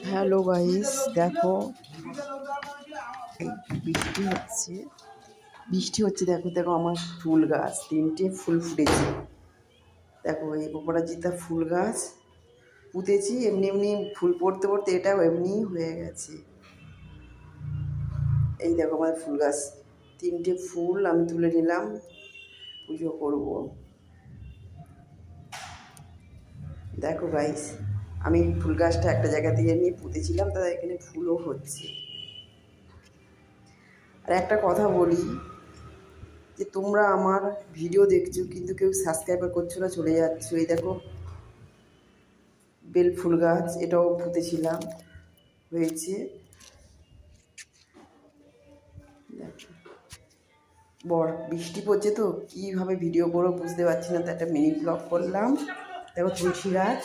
Hello guys, দেখো বৃষ্টি হচ্ছে দেখো দেখো আমার ফুল গাছ 3টে ফুল ফুটেছে। দেখো এই অপরাজিতা ফুল গাছ পুঁতেছি, এমনি এমনি ফুল পড়তে পড়তে এটাও এমনি হয়ে গেছে। এই দেখো আমার ফুল গাছ 3টে ফুল আমি তুলে নিলাম, পুজো করব। দেখো গাইস, আমি ফুল গাছটা একটা জায়গা থেকে নিয়ে পুঁতেছিলাম, তাদের এখানে ফুলও হচ্ছে। আর একটা কথা বলি, যে তোমরা আমার ভিডিও দেখছো কিন্তু কেউ সাবস্ক্রাইবার করছো না, চলে যাচ্ছ। এই দেখো বেল ফুল গাছ, এটাও পুঁতেছিলাম, হয়েছে। বৃষ্টি পড়ছে তো কীভাবে ভিডিও করবো বুঝতে পারছি না, তো একটা মিনি ব্লগ করলাম। দেখো তুলসী গাছ।